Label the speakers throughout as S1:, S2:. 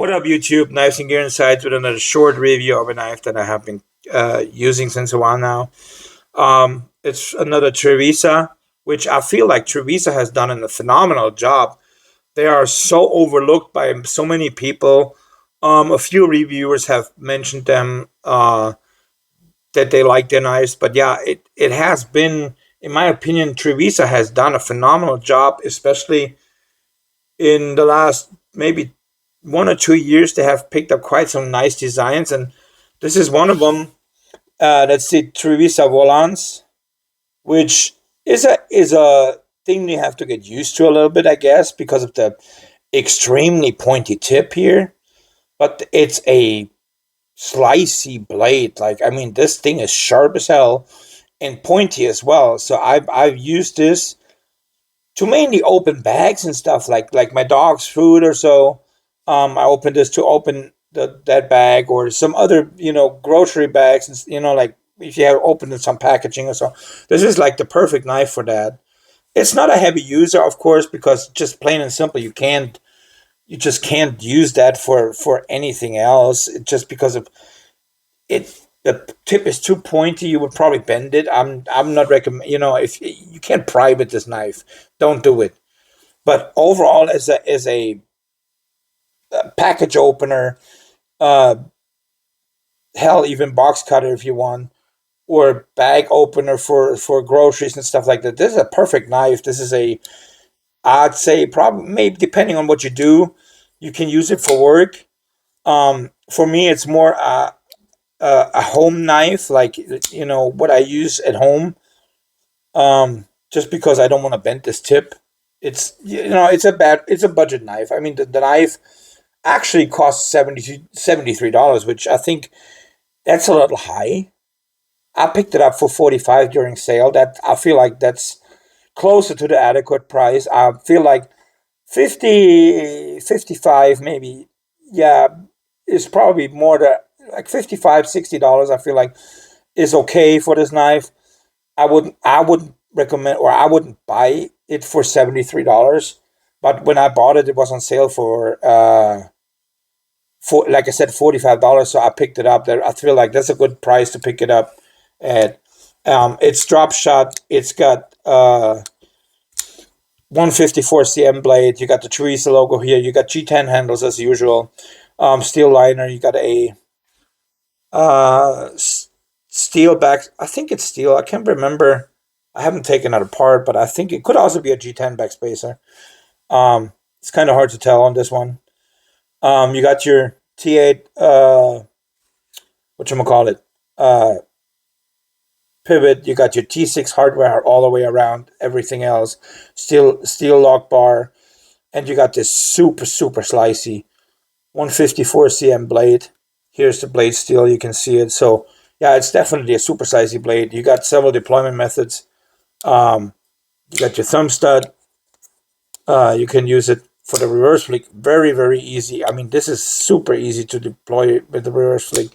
S1: What up, YouTube? Knives and Gear Insights with another short review of a knife that I have been using since a while now. It's another Trivisa, which I feel like Trivisa has done a phenomenal job. They are so overlooked by so many people. A few reviewers have mentioned them that they like their knives, but yeah, it has been, in my opinion, Trivisa has done a phenomenal job, especially in the last maybe 1 or 2 years. They have picked up quite some nice designs, and this is one of them. That's the Trivisa Volans, which is a thing you have to get used to a little bit, I guess, because of the extremely pointy tip here. But it's a slicey blade. Like, I mean, this thing is sharp as hell and pointy as well. So I've used this to mainly open bags and stuff, like my dog's food or so. I opened this to open that bag, or some other grocery bags, and like if you have opened some packaging or so. This is like the perfect knife for that. It's not a heavy user, of course, because just plain and simple, you just can't use that for anything else. Just because of it, the tip is too pointy. You would probably bend it. I'm not recommend. If you can't pry with this knife, don't do it. But overall, as a package opener, uh, hell, even box cutter if you want, or bag opener for groceries and stuff like that. This is a perfect knife. This is I'd say probably, maybe depending on what you do, you can use it for work. For me, it's more a home knife, like what I use at home. Just because I don't want to bend this tip. It's a budget knife. I mean, the knife actually costs $73, which I think that's a little high. I picked it up for 45 during sale. That I feel like that's closer to the adequate price. I feel like 50, 55, maybe. Yeah, is probably more like 55, $60. I feel like is okay for this knife. I wouldn't recommend, or I wouldn't buy it for $73. But when I bought it, it was on sale for, like I said, $45. So I picked it up. There, I feel like that's a good price to pick it up at. It's drop shot. It's got 154 cm blade. You got the Trivisa logo here. You got G10 handles as usual. Steel liner. You got a uh, steel back. I think it's steel. I can't remember. I haven't taken it apart, but I think it could also be a G10 backspacer. It's kind of hard to tell on this one. You got your T8, whatchamacallit, pivot. You got your T6 hardware all the way around. Everything else, steel lock bar, and you got this super super slicey 154 cm blade. Here's the blade steel. You can see it. So yeah, it's definitely a super slicey blade. You got several deployment methods. Um, you got your thumb stud. You can use it for the reverse flick. Very, very easy. I mean, this is super easy to deploy with the reverse flick.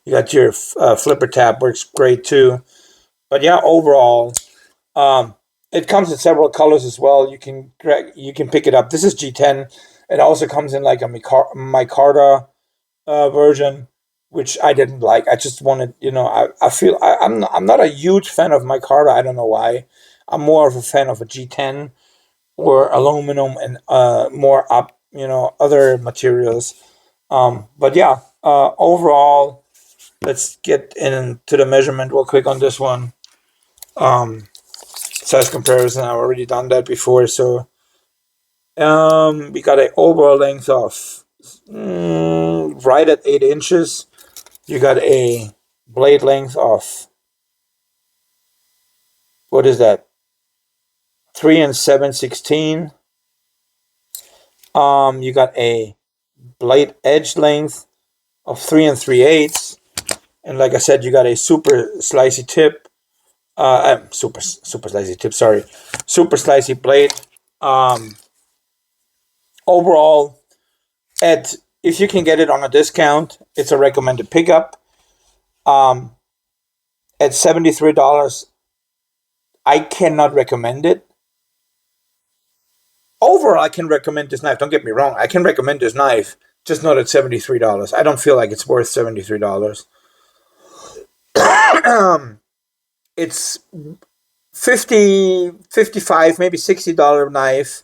S1: You got your flipper tab, works great too. But yeah, overall, um, it comes in several colors as well. You can pick it up. This is G10. It also comes in like a micarta version, which I didn't like. I just wanted, I feel I'm not a huge fan of micarta. I don't know why. I'm more of a fan of a G10 or aluminum and more up, other materials. But yeah, overall, let's get into the measurement real quick on this one. Size comparison, I've already done that before. So we got an overall length of right at 8 inches. You got a blade length of, what is that? 3 and 7/16. You got a blade edge length of 3 and 3/8, and like I said, you got a super slicey tip. Super slicey tip. Sorry, super slicey blade. Um, Overall, at if you can get it on a discount, it's a recommended pickup. Um, at $73, I cannot recommend it. Overall, I can recommend this knife. Don't get me wrong. I can recommend this knife. just not at $73. I don't feel like it's worth $73. It's 50, 55, maybe $60 knife.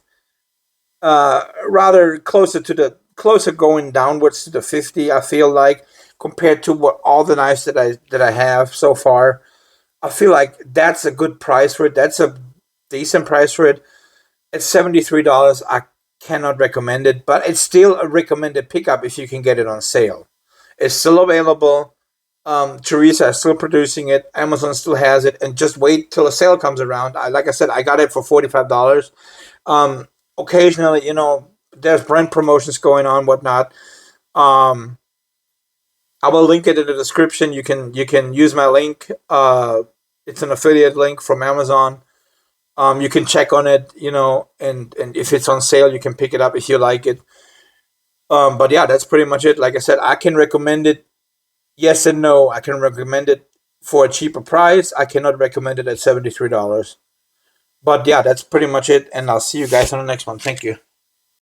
S1: Rather closer going downwards to the 50. I feel like, compared to what all the knives that I have so far. I feel like that's a good price for it. That's a decent price for it. At $73, I cannot recommend it, but it's still a recommended pickup if you can get it on sale. It's still available. Trivisa is still producing it. Amazon still has it, and just wait till a sale comes around. Like I said, I got it for $45. Occasionally, there's brand promotions going on, whatnot. Um, I will link it in the description. You can use my link. It's an affiliate link from Amazon. You can check on it, and if it's on sale, you can pick it up if you like it. But yeah, that's pretty much it. Like I said, I can recommend it. Yes and no. I can recommend it for a cheaper price. I cannot recommend it at $73. But yeah, that's pretty much it. And I'll see you guys on the next one. Thank you.